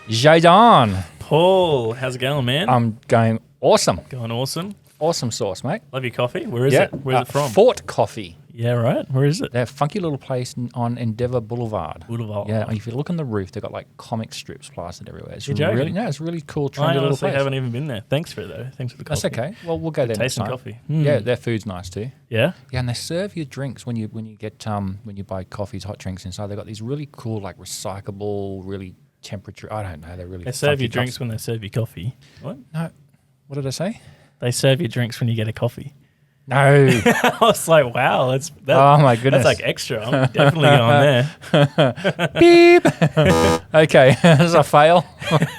Jayden. Paul, how's it going, man? I'm going awesome. Going awesome. Awesome sauce, mate. Love your coffee. Where is it? Where's it from? Fort Coffee. Yeah, right. Where is it? They're a funky little place on Endeavour Boulevard. Yeah, and if you look on the roof, they've got like comic strips plastered everywhere. It's it's really cool, trendy I little honestly place. haven't even been there. Thanks for it, though. Thanks for the coffee. That's okay. Well, we'll go there next time. Tasting coffee. Yeah, their food's nice too. Yeah? Yeah, and they serve you drinks when you get when you buy coffees, hot drinks inside. They've got these really cool, like recyclable, really temperature. I don't know. They're really. They serve you cups. drinks when they serve you coffee. What? No, what did I say? They serve you drinks when you get a coffee. No. I was like, wow, oh my goodness, that's like extra. I'm definitely going there. Beep. Okay, that's a fail.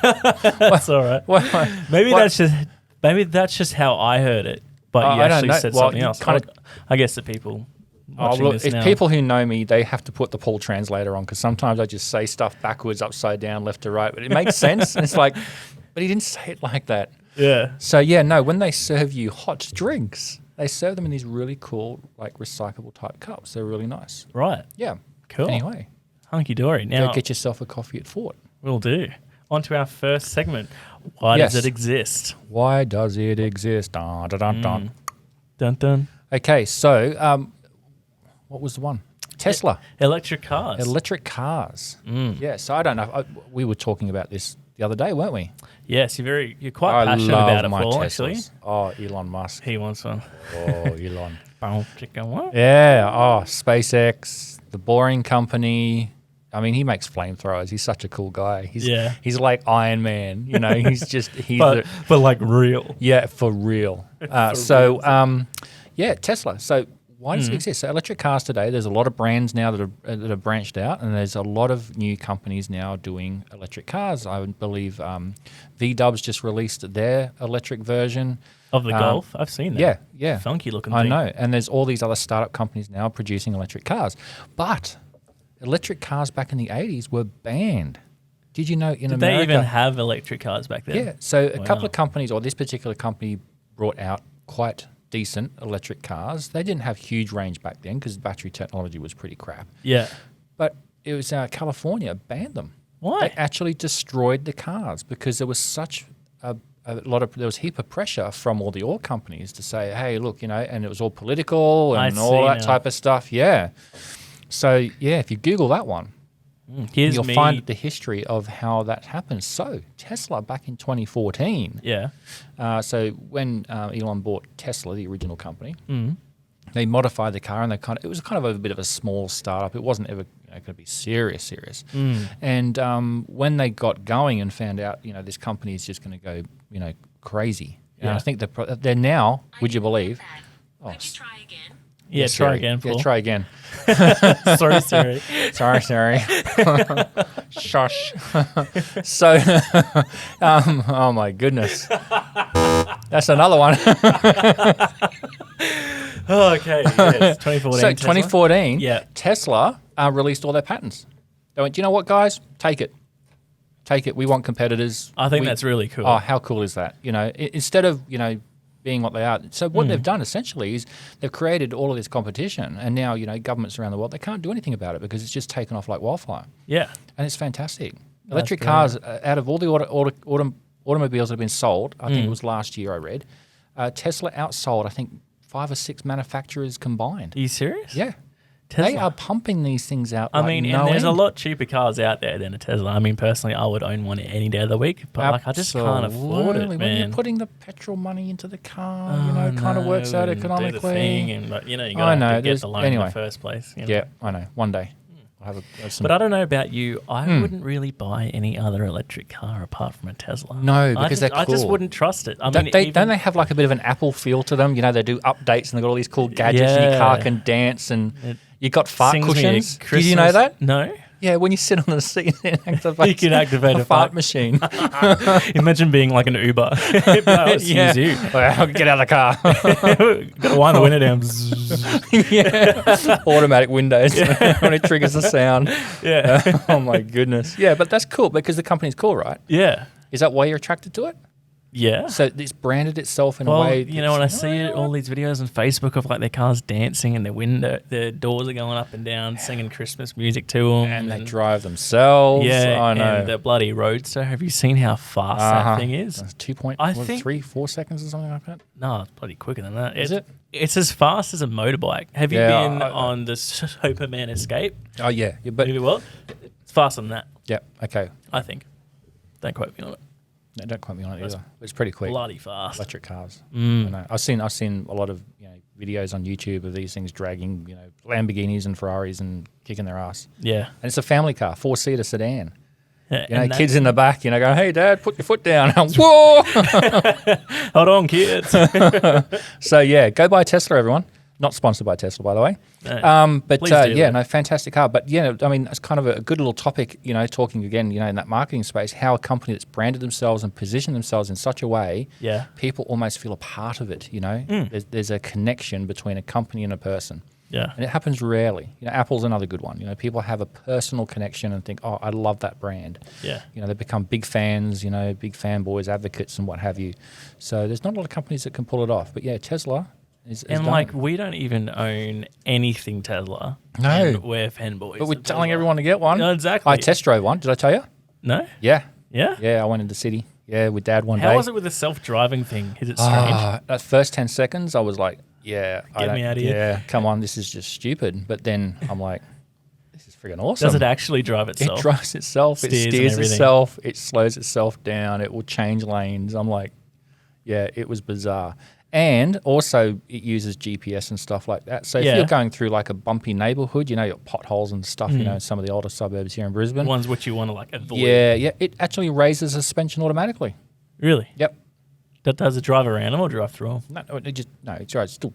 That's all right. Maybe that's just how I heard it. But you actually said something else. I guess the people. If people who know me, they have to put the Paul translator on because sometimes I just say stuff backwards, upside down, left to right, but it makes sense. And it's like, but he didn't say it like that. Yeah. So yeah, no. When they serve you hot drinks, they serve them in these really cool, like recyclable type cups. They're really nice. Right. Yeah. Cool. Anyway, hunky dory. Now go get yourself a coffee at Fort. Will do. On to our first segment. Why does it exist? Why does it exist? Dun, dun, dun, dun. Dun, dun. Okay, so what was the one? Tesla. Electric cars. Electric cars. Yeah, so I don't know. We were talking about this the other day, weren't we? Yes, you're quite passionate about it, Paul, actually. Oh, Elon Musk. He wants one. Oh, Elon. Chicken what? Yeah. Oh, SpaceX, the Boring Company. I mean, he makes flamethrowers. He's such a cool guy. He's like Iron Man. You know, but like real. Yeah, for real. Tesla. So why does it exist? So electric cars today, there's a lot of brands now that are branched out, and there's a lot of new companies now doing electric cars. I would believe VW's just released their electric version. Of the Golf? I've seen that. Yeah. Funky looking thing. I know. And there's all these other startup companies now producing electric cars. But electric cars back in the 80s were banned. Did you know in America? Did they even have electric cars back then? Yeah. So a couple of companies, or this particular company, brought out quite decent electric cars. They didn't have huge range back then because battery technology was pretty crap. Yeah. But it was California banned them. Why? They actually destroyed the cars because there was such there was heap of pressure from all the oil companies to say, hey, look, and it was all political and all that type of stuff. Yeah. So, yeah, if you Google that one, you'll find the history of how that happened. So, Tesla back in 2014. Yeah. So, when Elon bought Tesla, the original company, they modified the car and it was kind of a bit of a small startup. It wasn't ever going to be serious. And when they got going and found out, this company is just going to go, crazy. And I think they're now, would you believe? Would you try again? Yeah, try again, Paul. Yeah, try again. Sorry, Siri. Sorry. Shush. So, oh my goodness. That's another one. Okay, yes, 2014. So, 2014, Tesla? Tesla released all their patents. They went, you know what, guys? Take it. We want competitors. I think that's really cool. Oh, how cool is that? Instead of, being what they are. So what they've done essentially is they've created all of this competition, and now, governments around the world, they can't do anything about it because it's just taken off like wildfire. Yeah. And it's fantastic. Electric cars, out of all the automobiles that have been sold, I think it was last year I read, Tesla outsold, I think, 5 or 6 manufacturers combined. Are you serious? Yeah. Tesla. They are pumping these things out. And there's a lot cheaper cars out there than a Tesla. I mean, personally, I would own one any day of the week, but I just can't afford it, man. When you're putting the petrol money into the car, it kind of works out economically. Do the thing and, you got to get the loan in the first place. Yeah, I know. One day. But I don't know about you. I wouldn't really buy any other electric car apart from a Tesla. No, because they're cool. I just wouldn't trust it. Don't they have like a bit of an Apple feel to them? They do updates and they've got all these cool gadgets and your car can dance and you got fart cushions. Did you know that? No. Yeah, when you sit on the seat, it activates you can activate a fart machine. Imagine being like an Uber. Excuse you. Well, get out of the car. Got to wind the window down. Yeah. Automatic windows when it triggers the sound. Yeah. Oh my goodness. Yeah, but that's cool because the company's cool, right? Yeah. Is that why you're attracted to it? Yeah. So it's branded itself in a way. You know, when I see all these videos on Facebook of like their cars dancing and their doors are going up and down, singing Christmas music to them. And they drive themselves. Yeah. I know. And the bloody Roadster. Have you seen how fast that thing is? 3-4 seconds or something like that? No, it's bloody quicker than that. Is it? It's as fast as a motorbike. Have you been on the Superman Escape? Oh, yeah. But it's faster than that. Yeah, okay. I think. Don't quote me on it. No, don't quote me on it either. It's pretty quick. Bloody fast. Electric cars. I know. I've seen a lot of videos on YouTube of these things dragging Lamborghinis and Ferraris and kicking their ass. Yeah. And it's a family car, 4-seater sedan. Yeah, kids in the back, going, hey, Dad, put your foot down. Whoa! Hold on, kids. So, yeah, go buy a Tesla, everyone. Not sponsored by Tesla, by the way. No, fantastic car. But, I mean, it's kind of a good little topic, talking again, in that marketing space, how a company that's branded themselves and positioned themselves in such a way, people almost feel a part of it, There's a connection between a company and a person. Yeah. And it happens rarely. Apple's another good one. People have a personal connection and think, oh, I love that brand. Yeah. They become big fans, big fanboys, advocates and what have you. So there's not a lot of companies that can pull it off. But, yeah, Tesla is we don't even own anything Tesla. No. And we're fanboys. But we're telling everyone to get one. No, exactly. I test drove one. Did I tell you? No? Yeah. Yeah? Yeah, I went into the city. Yeah, with Dad one day. How was it with the self-driving thing? Is it strange? That first 10 seconds, I was like, get me out of here. Yeah, come on, this is just stupid. But then I'm like, this is freaking awesome. Does it actually drive itself? It drives itself. It steers itself. It slows itself down. It will change lanes. I'm like, yeah, it was bizarre. And also it uses GPS and stuff like that. So if you're going through like a bumpy neighborhood, you've got potholes and stuff, in some of the older suburbs here in Brisbane. Ones which you want to avoid. Yeah. It actually raises the suspension automatically. Really? Yep. Does it drive around them or drive through them? No, it still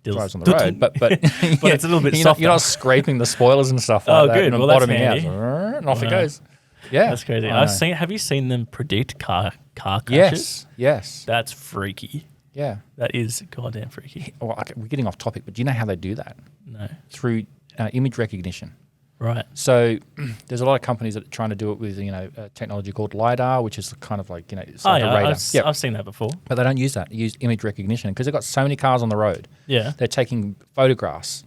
drives on the road, but but it's a little bit softer. You're not scraping the spoilers and stuff like that. Good. And well, bottoming that's out, and off it goes. Yeah, that's crazy. Have you seen them predict car crashes? Yes. That's freaky. Yeah, that is goddamn freaky. Well, we're getting off topic, but do you know how they do that? No. Through image recognition. Right. So there's a lot of companies that are trying to do it with a technology called LiDAR, which is kind of like it's like a radar. I've seen that before. But they don't use that. They use image recognition because they've got so many cars on the road. Yeah. They're taking photographs,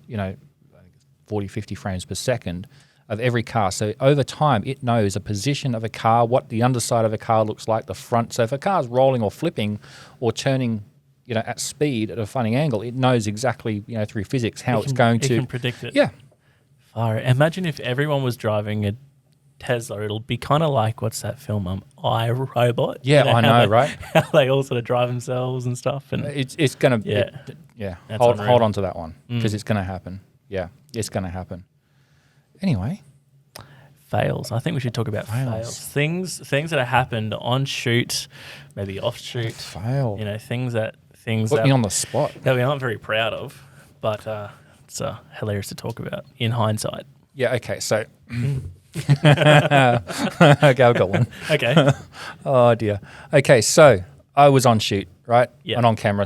40, 50 frames per second of every car. So over time, it knows the position of a car, what the underside of a car looks like, the front. So if a car's rolling or flipping or turning at speed at a funny angle, it knows exactly, through physics how it's going to. It can predict it. Yeah. Imagine if everyone was driving a Tesla, it'll be kind of like, what's that film, I, Robot? Yeah, I know, right? How they all sort of drive themselves and stuff. And it's going to, hold on to that one because it's going to happen. Yeah, it's going to happen. Anyway. Fails. I think we should talk about fails. Things that have happened on shoot, maybe off shoot. Fail. Things Put me on the spot. That we aren't very proud of, but it's hilarious to talk about in hindsight. Yeah. Okay. So. Okay, I've got one. Okay. Oh dear. Okay, so I was on shoot, right? Yeah. An on camera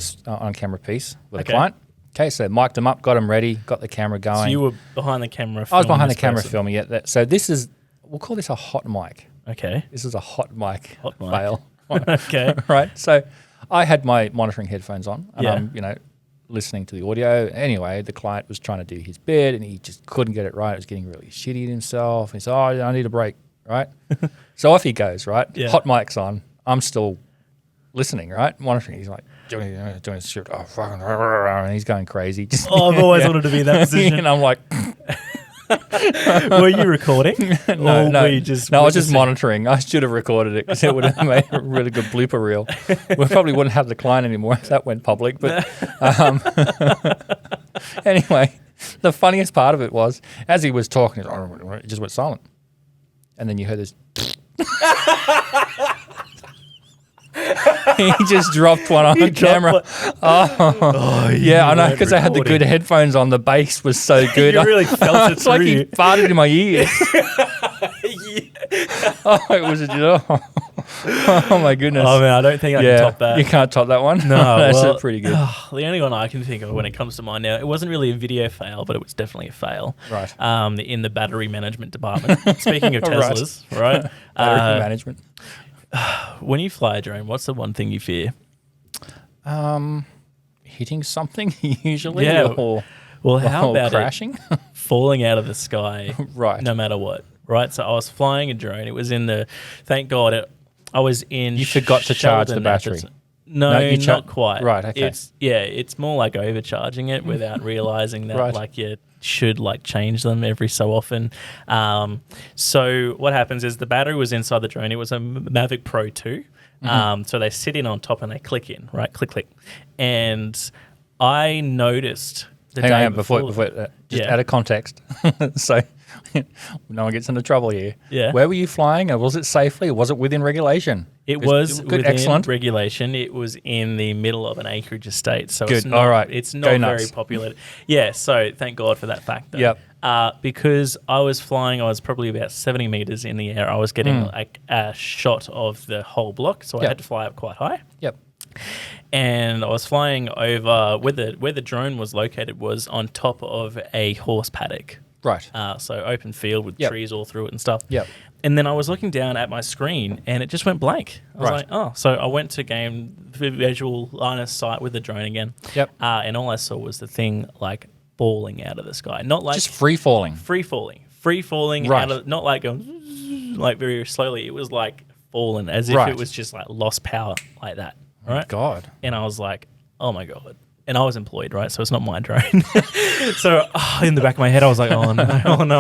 piece with a client. Okay, so mic'd them up, got them ready, got the camera going. So you were behind the camera. I was behind the camera filming it. So this is, we'll call this a hot mic. Okay. This is a hot mic fail. Okay. Right. So I had my monitoring headphones on, and I'm, listening to the audio. Anyway, the client was trying to do his bit, and he just couldn't get it right. It was getting really shitty at himself. He said, "Oh, I need a break." Right. So off he goes. Right. Yeah. Hot mic's on. I'm still listening. Right. Monitoring. He's like doing his shit. Oh, fucking, and he's going crazy. Just, I've always wanted to be in that position. And I'm like. Were you recording? No. I was just monitoring. I should have recorded it because it would have made a really good blooper reel. We probably wouldn't have the client anymore if that went public. But anyway, the funniest part of it was as he was talking, it just went silent, and then you heard this. He just dropped one on camera. Yeah, I know, because I had the good headphones on. The bass was so good. You really felt it It's like he farted in my ears. It was oh my goodness. Oh man, I don't think I can top that. You can't top that one? No. That's pretty good. The only one I can think of when it comes to mine now, it wasn't really a video fail, but it was definitely a fail. Right. In the battery management department. Speaking of Teslas, right? Battery management. When you fly a drone, what's the one thing you fear? Hitting something usually, or how about crashing, falling out of the sky, right? No matter what, right? So I was flying a drone. It was in the. Thank God, I was in. You forgot to charge the battery. No, not quite. Right. Okay. It's more like overcharging it without realizing that, right. like you should like change them every so often. So what happens is the battery was inside the drone. It was a Mavic Pro 2. So they sit in on top and they click in, right? Click, click. And I noticed the day before. Just out of context. So no one gets into trouble here. Yeah. Where were you flying? And was it safely? Or was it within regulation? It was good, within excellent. regulation. It was in the middle of an acreage estate. So good. It's not, all right. It's not very populated. Yeah. So thank God for that fact. Yep. Because I was flying, I was probably about 70 meters in the air. I was getting like a shot of the whole block. So I had to fly up quite high. Yep. And I was flying over where the drone was located was on top of a horse paddock. Right. So open field with trees all through it and stuff. Yep. And then I was looking down at my screen and it just went blank. I was like, oh. So I went to gain visual line of sight with the drone again. Yep. And all I saw was the thing like falling out of the sky. Not like... Just free falling. Free falling. Right. Out of, not like going like very slowly. It was like falling as if it was just like lost power like that. Right? God. And I was like, oh my God. And I was employed, right? So it's not my drone. So in the back of my head, I was like, oh no,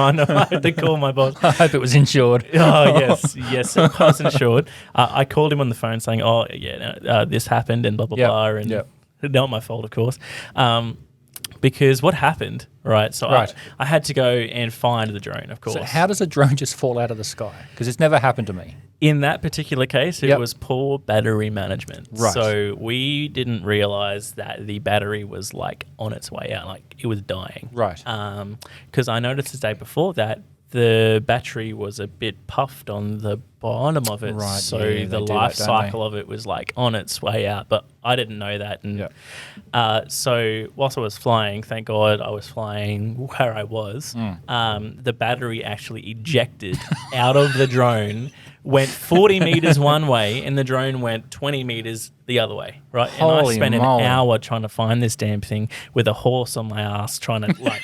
I know. I had to call my boss. I hope it was insured. Oh, yes, it was insured. I called him on the phone saying, oh, yeah, this happened and blah, blah, blah. And not my fault, of course. Because what happened, right? So I had to go and find the drone, of course. So how does a drone just fall out of the sky? Because it's never happened to me. In that particular case, it was poor battery management. Right. So we didn't realize that the battery was like on its way out, like it was dying. Right. Because I noticed the day before that the battery was a bit puffed on the bottom of it. Right. So the life cycle of it was like on its way out, but I didn't know that. And so whilst I was flying, thank God I was flying where I was, the battery actually ejected out of the drone, went 40 meters one way and the drone went 20 meters the other way, right? And I spent an hour trying to find this damn thing with a horse on my ass trying to like...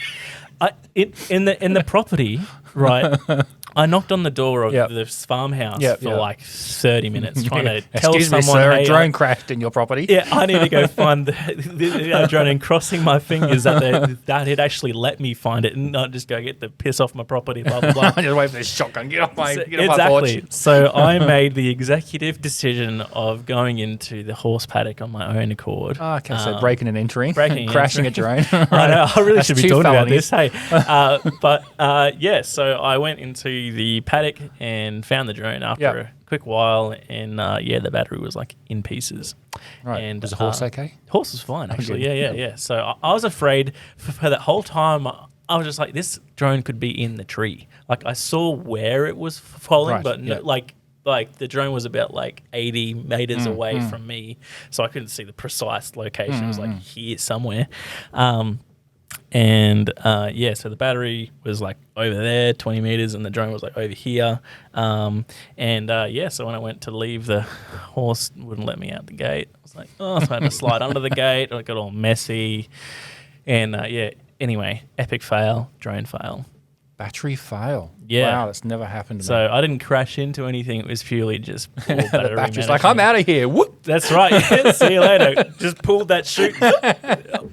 in the property, right? I knocked on the door of this farmhouse for like 30 minutes trying to tell someone, me, sir, hey, a drone crashed in your property. Yeah, I need to go find the drone and crossing my fingers that it actually let me find it and not just go get the piss off my property, blah, blah, blah. Just wait for this shotgun. Get off my Exactly. porch. So I made the executive decision of going into the horse paddock on my own accord. Oh, okay, so breaking and entering, crashing a drone. Right. I know, I really should be talking about this, hey. So I went into the paddock and found the drone after a quick while, and the battery was like in pieces. Right. And was the horse okay? Horse was fine actually. Yeah. So I was afraid for that whole time. I was just like, this drone could be in the tree. Like I saw where it was falling, but like the drone was about like 80 meters away from me, so I couldn't see the precise location. It was like here somewhere. So the battery was like over there, 20 meters, and the drone was like over here. So when I went to leave, the horse wouldn't let me out the gate. I was like, so I had to slide under the gate. I got all messy. And anyway, epic fail, drone fail. Battery fail. Yeah. Wow, that's never happened to me. So I didn't crash into anything. It was purely just poor battery the battery's like, I'm out of here. Whoop. That's right. Yeah, see you later. Just pulled that chute.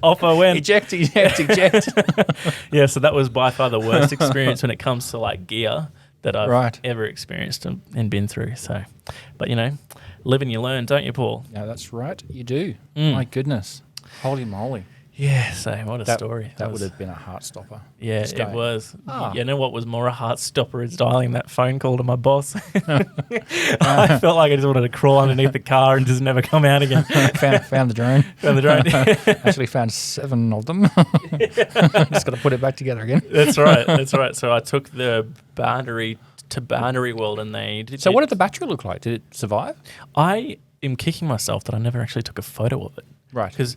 Off I went. Eject. Yeah, so that was by far the worst experience when it comes to like gear that I've ever experienced and been through. So, but live and you learn, don't you, Paul? Yeah, that's right. You do. My goodness. Holy moly. Yeah, so what a story. That would have been a heart stopper. Yeah, it was. You know what was more a heart stopper is dialing that phone call to my boss. I felt like I just wanted to crawl underneath the car and just never come out again. Found the drone. Found the drone. Actually found 7 of them. Just got to put it back together again. That's right. So I took the boundary to Boundary World and they did. So what did the battery look like? Did it survive? I am kicking myself that I never actually took a photo of it. Right. Because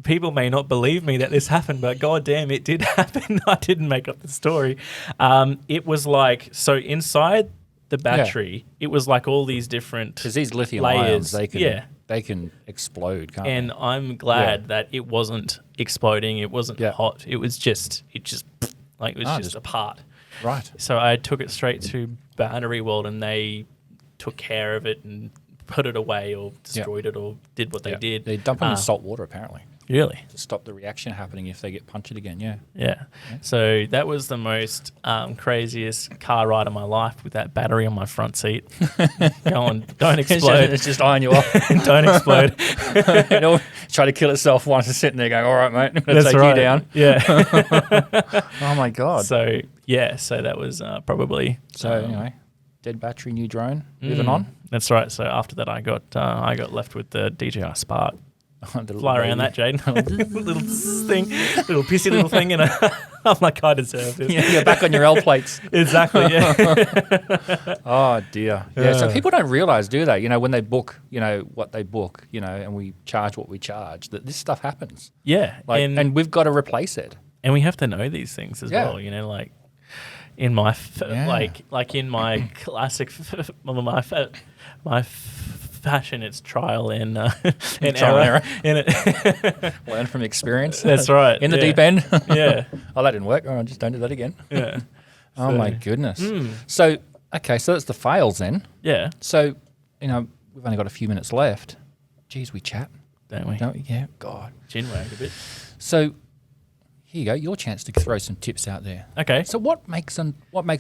people may not believe me that this happened, but goddamn, it did happen. I didn't make up the story. It was like, so inside the battery, it was like all these different because these lithium layers. ions, they can explode, can't and they? I'm glad that it wasn't exploding. It wasn't Yeah. hot. It was just just a part. Right. So I took it straight to Battery World, and they took care of it and put it away or destroyed it or did what they did. They dump them in salt water, apparently, Really? to stop the reaction happening if they get punctured again. Yeah. Yeah. So that was the most craziest car ride of my life with that battery on my front seat. Going, don't explode. It's just eyeing you off. Don't explode. Try to kill itself once it's sitting there going, all right, mate, I'm going to That's take right. you down. Yeah. Oh, my God. So that was probably. So anyway, dead battery, new drone. Moving on. That's right. So after that, I got left with the DJI Spark. Little Fly around that, baby. Jayden. little thing, little pissy little thing, and I'm like, I deserve it. Yeah, you're back on your L plates. Exactly. Yeah. Oh, dear. Yeah, so people don't realise, do they? When they book, what they book, and we charge what we charge, that this stuff happens. Yeah. And we've got to replace it. And we have to know these things as well. Like in my like in my classic my fashion, it's trial and error. In it. Learn from experience. That's right. In the deep end. Yeah. Oh, that didn't work. Oh, just don't do that again. Yeah. Oh, my goodness. So, okay, so that's the fails then. Yeah. So, we've only got a few minutes left. Geez, we chat. Don't we? Don't we? Yeah, God. Chin wag a bit. So, here you go. Your chance to throw some tips out there. Okay. So, what makes a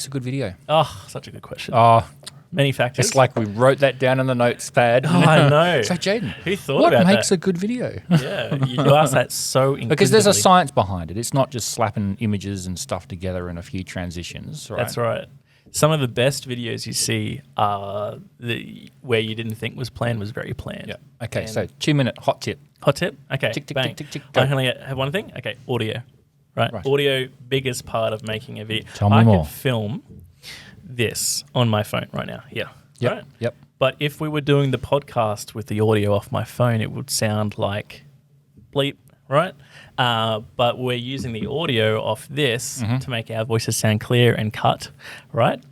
good video? Oh, such a good question. Oh, Many factors. it's like we wrote that down on the notes pad. Oh, I know. So, Jayden, Who thought what about makes that? a good video? Yeah, you asked that so inquisitively. Because there's a science behind it. It's not just slapping images and stuff together and a few transitions, right? That's right. Some of the best videos you see are where you didn't think was planned was very planned. Yeah. Okay, And so 2-minute hot tip. hot tip? Okay, Tick, tick, bang. tick, tick, tick, go. I only have one thing? Okay, audio. Right? Audio, biggest part of making a video. Tell me I more. could film this on my phone right now. Yeah. Yep. Right? Yep. But if we were doing the podcast with the audio off my phone, it would sound like bleep, right? But we're using the audio off this to make our voices sound clear and cut, right?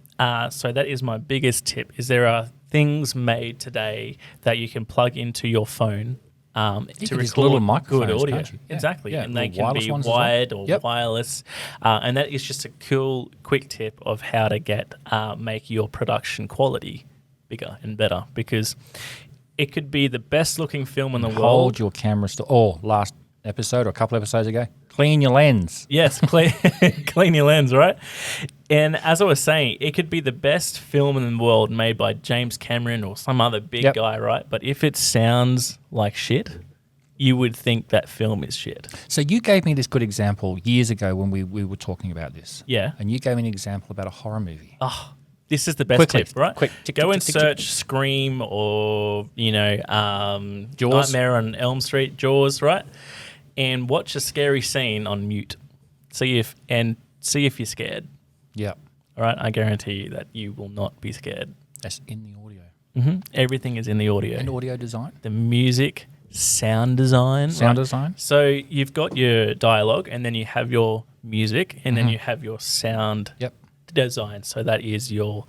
So that is my biggest tip, is there are things made today that you can plug into your phone to these record little good microphones, audio. can't you? Yeah. Exactly. Yeah, And they little can be wireless ones as well. wired or Yep. wireless. And that is just a cool, quick tip of how to make your production quality bigger and better, because it could be the best looking film in the Hold world. your camera still. Oh, last episode or a couple episodes ago, clean your lens. Yes, clean your lens, right? And as I was saying, it could be the best film in the world made by James Cameron or some other big guy, right? But if it sounds like shit, you would think that film is shit. So you gave me this good example years ago when we were talking about this. Yeah. And you gave me an example about a horror movie. Oh, this is the best Quickly, tip, right? quick, tick, Go tick, and tick, tick, search tick. Scream or, Jaws. Nightmare on Elm Street, Jaws, right? And watch a scary scene on mute. See if you're scared. Yeah. All right, I guarantee you that you will not be scared. That's in the audio. Everything is in the audio. And audio design. The music, sound design. Sound right? design. So you've got your dialogue, and then you have your music, and then you have your sound Yep. design. So that is your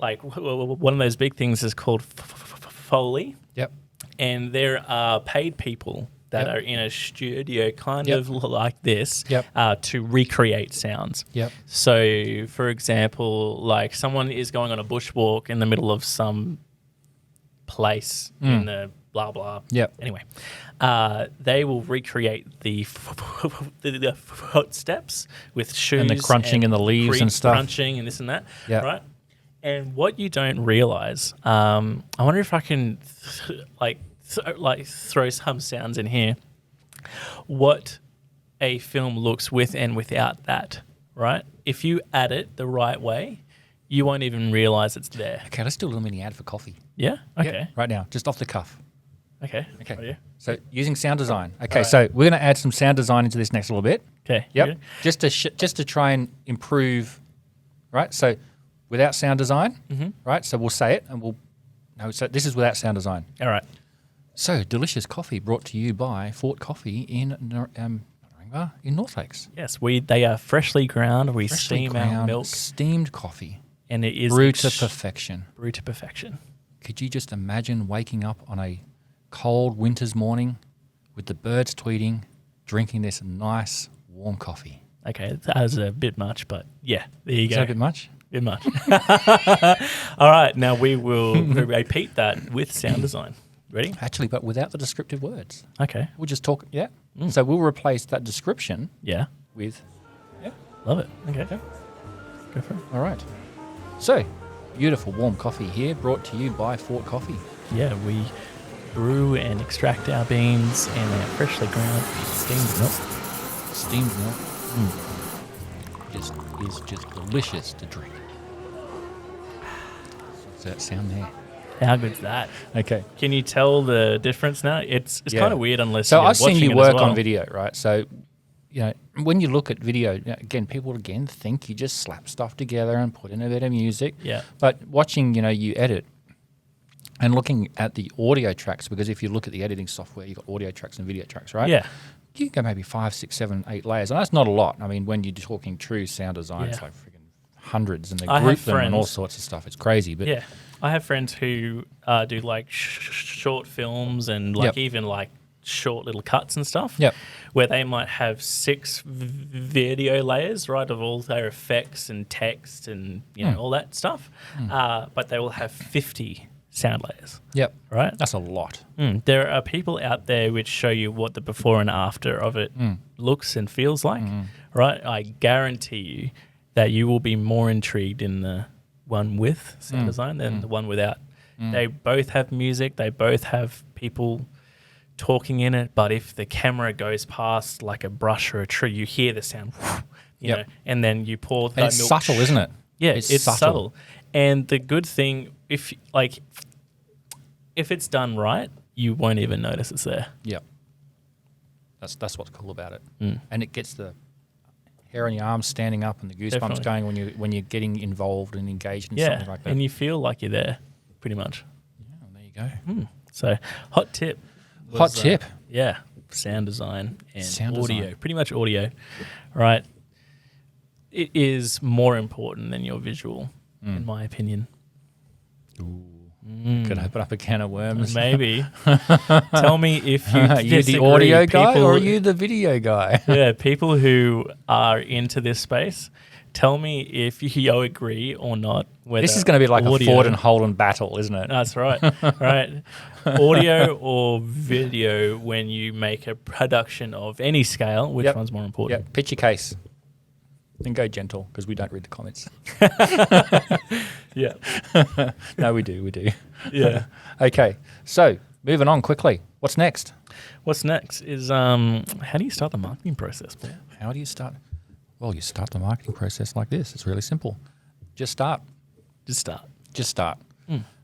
like one of those big things is called Foley, Yep. and there are paid people that are in a studio kind Yep. of like this Yep. to recreate sounds. Yep. So, for example, like someone is going on a bushwalk in the middle of some place in the blah blah. Yep. Anyway, they will recreate the footsteps with shoes And the crunching and the leaves and stuff. crunching and this and that. Yep. Right. And what you don't realize, I wonder if I can throw some sounds in here. What a film looks with and without that, right? If you add it the right way, you won't even realize it's there. Okay, let's do a little mini ad for coffee. Yeah? Okay. Yep. Right now, just off the cuff. Okay. Okay. Oh, yeah. So using sound design. Okay, Right. so we're going to add some sound design into this next little bit. Okay. Yep. Okay. Just to try and improve, right? So without sound design, right? So we'll say it and so this is without sound design. All right. So delicious coffee brought to you by Fort Coffee in in North Lakes. Yes, they are freshly ground. We Freshly steam our ground, milk, steamed coffee. and it is Brew to perfection. Brew to perfection. Could you just imagine waking up on a cold winter's morning with the birds tweeting, drinking this nice warm coffee? Okay, that was a bit much, but yeah, there you Is go. that a bit much? Bit much. All right, now we will repeat that with sound design. Ready? Actually, but without the descriptive words. Okay. We'll just talk, yeah. So we'll replace that description Yeah. with, Love it. Okay. Go for it. all right. So, beautiful warm coffee here, brought to you by Fort Coffee. Yeah, we brew and extract our beans and our freshly ground steamed milk. Steamed milk. Is just delicious to drink. Does that sound there? How good's that? Okay. Can you tell the difference now? It's Yeah. kind of weird unless So you're I've seen watching you it as work well. on video, right? So, when you look at video, again, people think you just slap stuff together and put in a bit of music. Yeah. But watching, you edit and looking at the audio tracks, because if you look at the editing software, you've got audio tracks and video tracks, right? Yeah. You can go maybe 5, 6, 7, 8 layers. And that's not a lot. I mean, when you're talking true sound design, it's Yeah. like freaking hundreds, and they I group have them and all friends- sorts of stuff. It's crazy. But Yeah. I have friends who do like short films and like Yep. even like short little cuts and stuff. Yep. Where they might have 6 video layers, right, of all their effects and text and all that stuff. But they will have 50 sound layers, Yep. right? That's a lot. There are people out there which show you what the before and after of it looks and feels like, right? I guarantee you that you will be more intrigued in the one with sound design than the one without. They both have music. They both have people talking in it. But if the camera goes past like a brush or a tree, you hear the sound, you know, and then you pour that And it's milk. subtle, isn't it? Yeah, it's subtle. And the good thing, if it's done right, you won't even notice it's there. Yep. That's what's cool about it. And it gets the hair on your arms standing up and the goosebumps Definitely. going when you're getting involved and engaged in Yeah, something like that. and you feel like you're there, pretty much. Oh, there you go. So, hot tip. was, Hot tip. Yeah, sound design and Sound audio. design. Pretty much audio, right? It is more important than your visual, in my opinion. Could open up a can of worms. Maybe. Tell me if you Are you the disagree. audio guy People- or are you the video guy? Yeah, people who are into this space, tell me if you agree or not. This is going to be like audio, a Ford and Holden battle, isn't it? That's right. Right. Audio or video when you make a production of any scale, which Yep. one's more Yeah, important? pitch your case. Then go gentle because we don't read the comments. Yeah. No, we do. Yeah. Okay, so moving on quickly. What's next? What's next is how do you start the marketing process, Paul? How do you start? Well, you start the marketing process like this. It's really simple. Just start. Just start. Just start.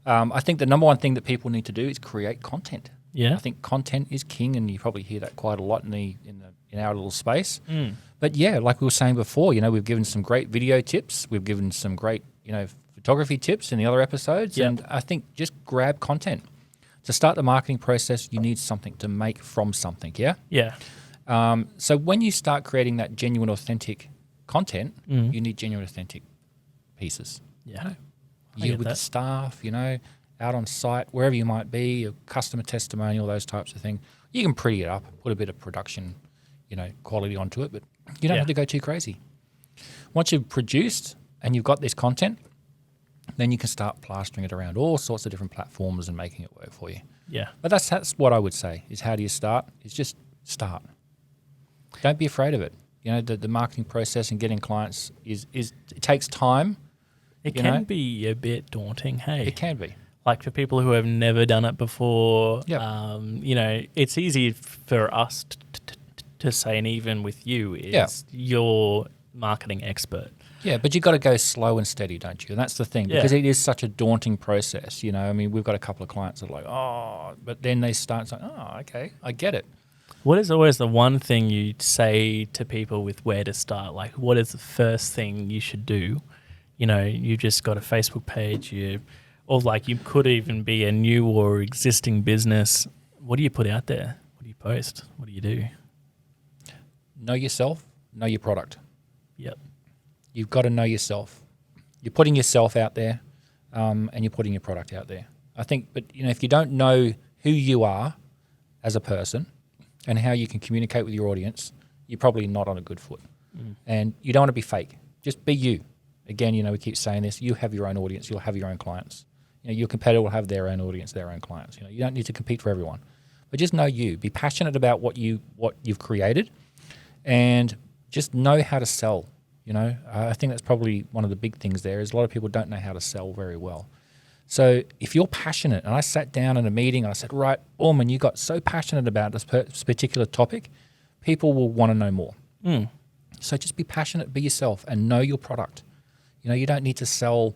I think the number one thing that people need to do is create content. Yeah. I think content is king, and you probably hear that quite a lot in our little space. But yeah, like we were saying before, we've given some great video tips. We've given some great, photography tips in the other episodes. Yep. And I think just grab content. To start the marketing process, you need something to make from something, yeah? Yeah. So when you start creating that genuine, authentic content, you need genuine, authentic pieces. Yeah. I You get with the that. staff, out on site, wherever you might be, a customer testimonial, those types of things. You can pretty it up, put a bit of production, quality onto it, but you don't Yeah. have to go too crazy. Once you've produced and you've got this content, then you can start plastering it around all sorts of different platforms and making it work for you. Yeah. But that's what I would say is how do you start? Is just start. Don't be afraid of it. The marketing process and getting clients is it takes time. It You can know? be a bit daunting, hey? It can be. Like for people who have never done it before, Yep. it's easy for us to say, and even with you, is Yeah. you're marketing expert. Yeah, but you've got to go slow and steady, don't you? And that's the thing, because it is such a daunting process. We've got a couple of clients that are like, oh, but then they start saying, oh, okay, I get it. What is always the one thing you say to people with where to start? Like, what is the first thing you should do? You just got a Facebook page, or like you could even be a new or existing business. What do you put out there? What do you post? What do you do? know yourself, know your product. Yep. You've got to know yourself. You're putting yourself out there, and you're putting your product out there. I think, but if you don't know who you are as a person and how you can communicate with your audience, you're probably not on a good foot. And you don't want to be fake. Just be you. Again, we keep saying this. You have your own audience. You'll have your own clients. Your competitor will have their own audience, their own clients. You don't need to compete for everyone, but just know you. Be passionate about what you've created, and just know how to sell. I think that's probably one of the big things there is a lot of people don't know how to sell very well. So if you're passionate, and I sat down in a meeting and I said, right, Orman, you got so passionate about this particular topic, people will want to know more. So just be passionate, be yourself, and know your product. You don't need to sell,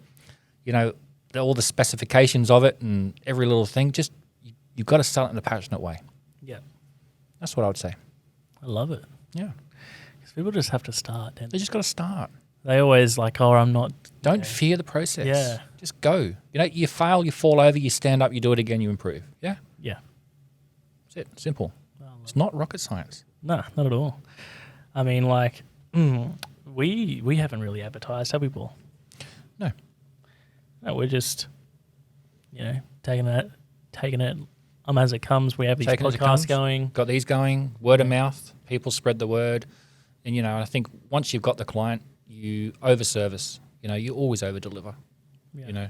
all the specifications of it and every little thing. Just you've got to sell it in a passionate way. Yeah. That's what I would say. I love it. Yeah. Because people just have to start. They just got to start. They always I'm not. Don't fear the process. Yeah. Just go. You fail, you fall over, you stand up, you do it again, you improve. Yeah. Yeah. That's it. Simple. It's not rocket science. No, not at all. I mean, we haven't really advertised, have we, Paul? No, we're just, taking it as it comes. We have these podcasts going. Got these going, word of mouth, people spread the word. And, I think once you've got the client, you over-service. You always over-deliver. Yeah.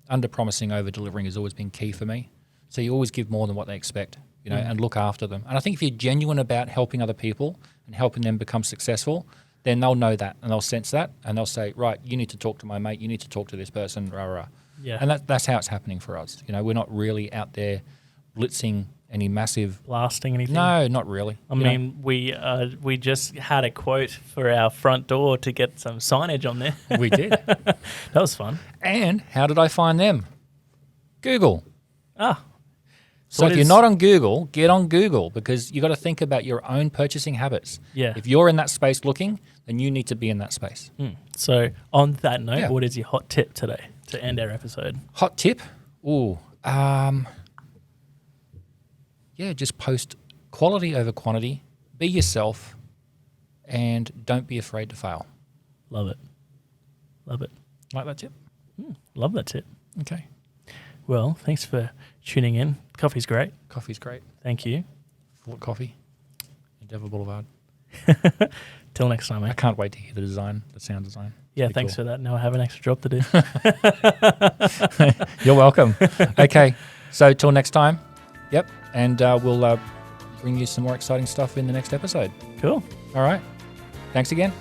Under-promising, over-delivering has always been key for me. So you always give more than what they expect, and look after them. And I think if you're genuine about helping other people and helping them become successful, then they'll know that and they'll sense that and they'll say, right, you need to talk to my mate, you need to talk to this person, rah, rah. Yeah. And that's how it's happening for us. We're not really out there blitzing any massive... Blasting anything? No, not really. I mean, we just had a quote for our front door to get some signage on there. We did. That was fun. And how did I find them? Google. So if you're not on Google, get on Google, because you got to think about your own purchasing habits. Yeah. If you're in that space looking, then you need to be in that space. So on that note, what is your hot tip today to end our episode? Hot tip? Just post quality over quantity, be yourself, and don't be afraid to fail. Love it. Like that tip? Love that tip. Okay. Well, thanks for tuning in. Coffee's great. Coffee's great. Thank you. Fort Coffee, Endeavour Boulevard. Till next time, I mate. can't wait to hear the sound design. Yeah, thanks for that. Now I have an extra job to do. You're welcome. Okay, so till next time. Yep, and we'll bring you some more exciting stuff in the next episode. Cool. All right. Thanks again.